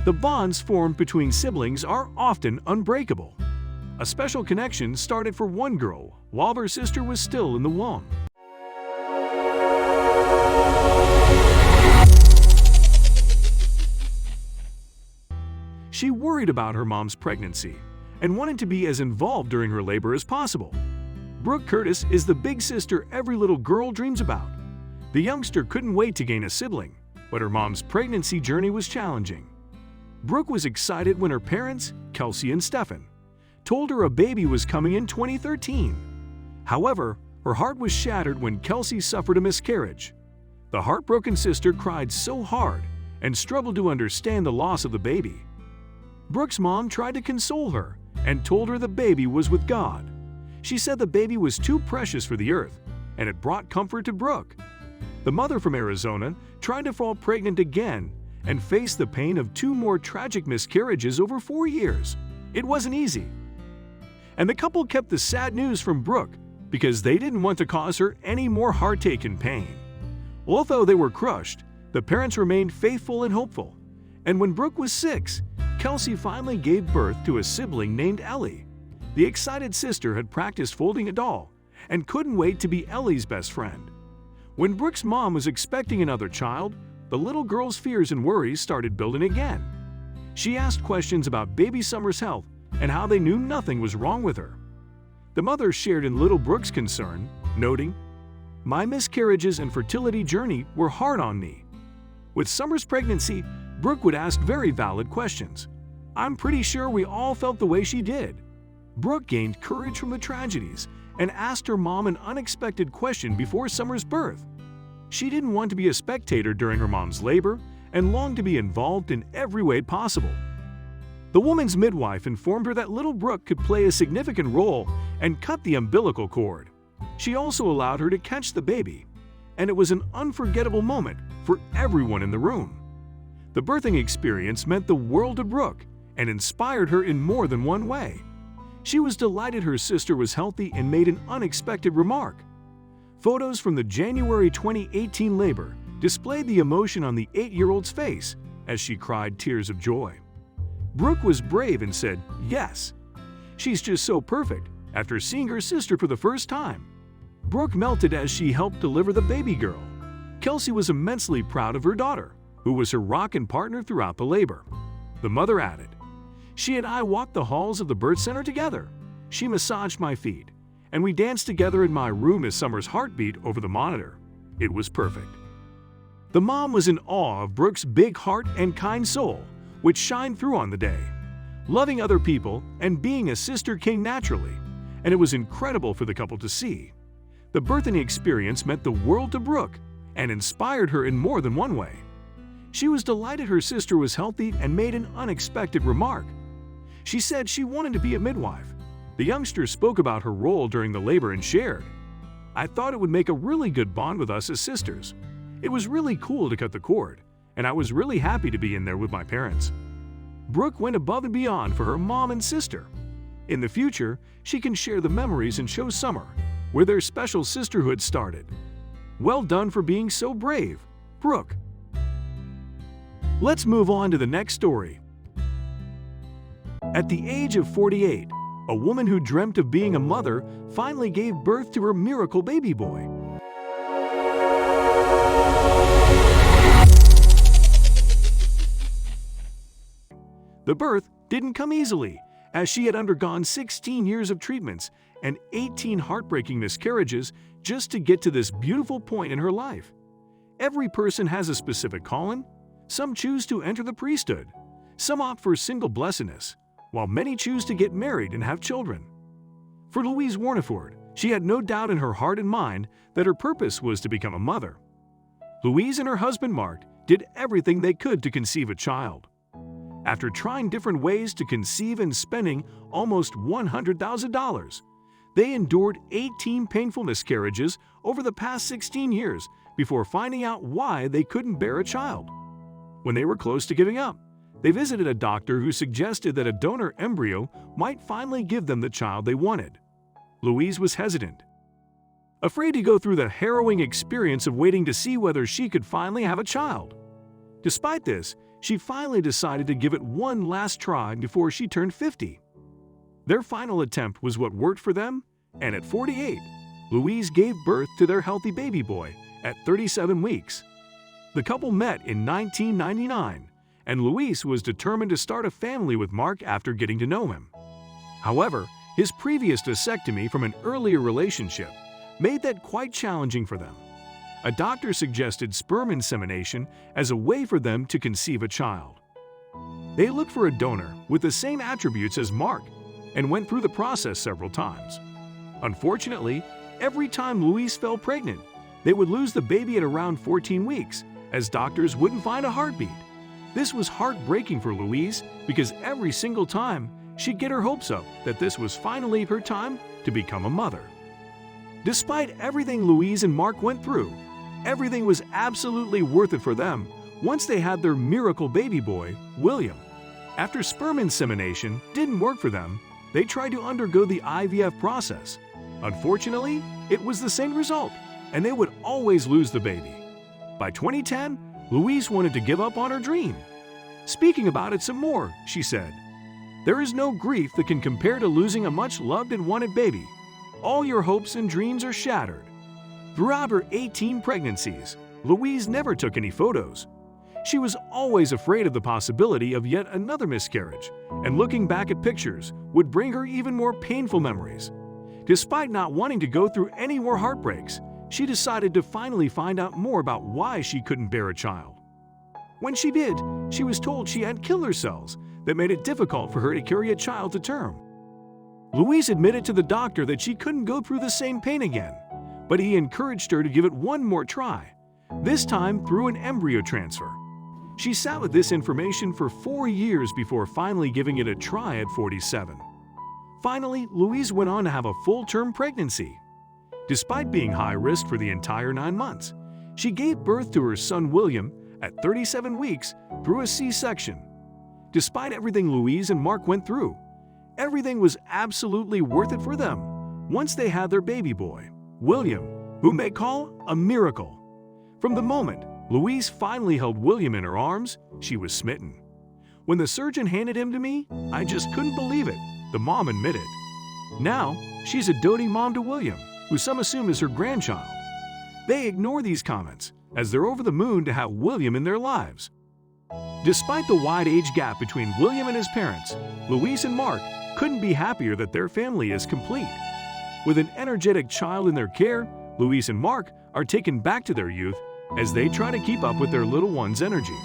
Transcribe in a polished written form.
The bonds formed between siblings are often unbreakable. A special connection started for one girl while her sister was still in the womb. She worried about her mom's pregnancy and wanted to be as involved during her labor as possible. Brooke Curtis is the big sister every little girl dreams about. The youngster couldn't wait to gain a sibling, but her mom's pregnancy journey was challenging. Brooke was excited when her parents, Kelsey and Stephen, told her a baby was coming in 2013. However, her heart was shattered when Kelsey suffered a miscarriage. The heartbroken sister cried so hard and struggled to understand the loss of the baby. Brooke's mom tried to console her and told her the baby was with God. She said the baby was too precious for the earth, and it brought comfort to Brooke. The mother from Arizona tried to fall pregnant again and faced the pain of 2 more tragic miscarriages over 4 years. It wasn't easy. And the couple kept the sad news from Brooke because they didn't want to cause her any more heartache and pain. Although they were crushed, the parents remained faithful and hopeful. And when Brooke was 6, Kelsey finally gave birth to a sibling named Ellie. The excited sister had practiced folding a doll and couldn't wait to be Ellie's best friend. When Brooke's mom was expecting another child, the little girl's fears and worries started building again. She asked questions about baby Summer's health and how they knew nothing was wrong with her. The mother shared in little Brooke's concern, noting, "My miscarriages and fertility journey were hard on me." With Summer's pregnancy, Brooke would ask very valid questions. "I'm pretty sure we all felt the way she did." Brooke gained courage from the tragedies and asked her mom an unexpected question before Summer's birth. She didn't want to be a spectator during her mom's labor and longed to be involved in every way possible. The woman's midwife informed her that little Brooke could play a significant role and cut the umbilical cord. She also allowed her to catch the baby, and it was an unforgettable moment for everyone in the room. The birthing experience meant the world to Brooke and inspired her in more than one way. She was delighted her sister was healthy and made an unexpected remark. Photos from the January 2018 labor displayed the emotion on the 8-year-old's face as she cried tears of joy. Brooke was brave and said, "Yes." She's just so perfect after seeing her sister for the first time. Brooke melted as she helped deliver the baby girl. Kelsey was immensely proud of her daughter, who was her rock and partner throughout the labor. The mother added, "She and I walked the halls of the birth center together. She massaged my feet, and we danced together in my room as Summer's heartbeat over the monitor. It was perfect." The mom was in awe of Brooke's big heart and kind soul, which shined through on the day. Loving other people and being a sister came naturally, and it was incredible for the couple to see. The birthing experience meant the world to Brooke and inspired her in more than one way. She was delighted her sister was healthy and made an unexpected remark. She said she wanted to be a midwife. The youngster spoke about her role during the labor and shared, "I thought it would make a really good bond with us as sisters. It was really cool to cut the cord, and I was really happy to be in there with my parents." Brooke went above and beyond for her mom and sister. In the future, she can share the memories and show Summer where their special sisterhood started. Well done for being so brave, Brooke. Let's move on to the next story. At the age of 48, a woman who dreamt of being a mother finally gave birth to her miracle baby boy. The birth didn't come easily, as she had undergone 16 years of treatments and 18 heartbreaking miscarriages just to get to this beautiful point in her life. Every person has a specific calling. Some choose to enter the priesthood. Some opt for single blessedness, while many choose to get married and have children. For Louise Warneford, she had no doubt in her heart and mind that her purpose was to become a mother. Louise and her husband Mark did everything they could to conceive a child. After trying different ways to conceive and spending almost $100,000, they endured 18 painful miscarriages over the past 16 years before finding out why they couldn't bear a child. When they were close to giving up, they visited a doctor who suggested that a donor embryo might finally give them the child they wanted. Louise was hesitant, afraid to go through the harrowing experience of waiting to see whether she could finally have a child. Despite this, she finally decided to give it one last try before she turned 50. Their final attempt was what worked for them, and at 48, Louise gave birth to their healthy baby boy at 37 weeks. The couple met in 1999, and Louise was determined to start a family with Mark after getting to know him. However, his previous vasectomy from an earlier relationship made that quite challenging for them. A doctor suggested sperm insemination as a way for them to conceive a child. They looked for a donor with the same attributes as Mark and went through the process several times. Unfortunately, every time Louise fell pregnant, they would lose the baby at around 14 weeks, as doctors wouldn't find a heartbeat. This was heartbreaking for Louise because every single time she'd get her hopes up that this was finally her time to become a mother. Despite everything Louise and Mark went through, everything was absolutely worth it for them once they had their miracle baby boy, William. After sperm insemination didn't work for them, they tried to undergo the IVF process. Unfortunately, it was the same result, and they would always lose the baby. By 2010, Louise wanted to give up on her dream. Speaking about it some more, she said, "There is no grief that can compare to losing a much loved and wanted baby. All your hopes and dreams are shattered." Throughout her 18 pregnancies, Louise never took any photos. She was always afraid of the possibility of yet another miscarriage, and looking back at pictures would bring her even more painful memories. Despite not wanting to go through any more heartbreaks, she decided to finally find out more about why she couldn't bear a child. When she did, she was told she had killer cells that made it difficult for her to carry a child to term. Louise admitted to the doctor that she couldn't go through the same pain again, but he encouraged her to give it one more try, this time through an embryo transfer. She sat with this information for 4 years before finally giving it a try at 47. Finally, Louise went on to have a full-term pregnancy. Despite being high risk for the entire 9 months, she gave birth to her son William at 37 weeks through a C-section. Despite everything Louise and Mark went through, everything was absolutely worth it for them once they had their baby boy, William, whom they call a miracle. From the moment Louise finally held William in her arms, she was smitten. "When the surgeon handed him to me, I just couldn't believe it," the mom admitted. Now, she's a doting mom to William, who some assume is her grandchild. They ignore these comments, as they're over the moon to have William in their lives. Despite the wide age gap between William and his parents, Louise and Mark couldn't be happier that their family is complete. With an energetic child in their care, Louise and Mark are taken back to their youth as they try to keep up with their little one's energy.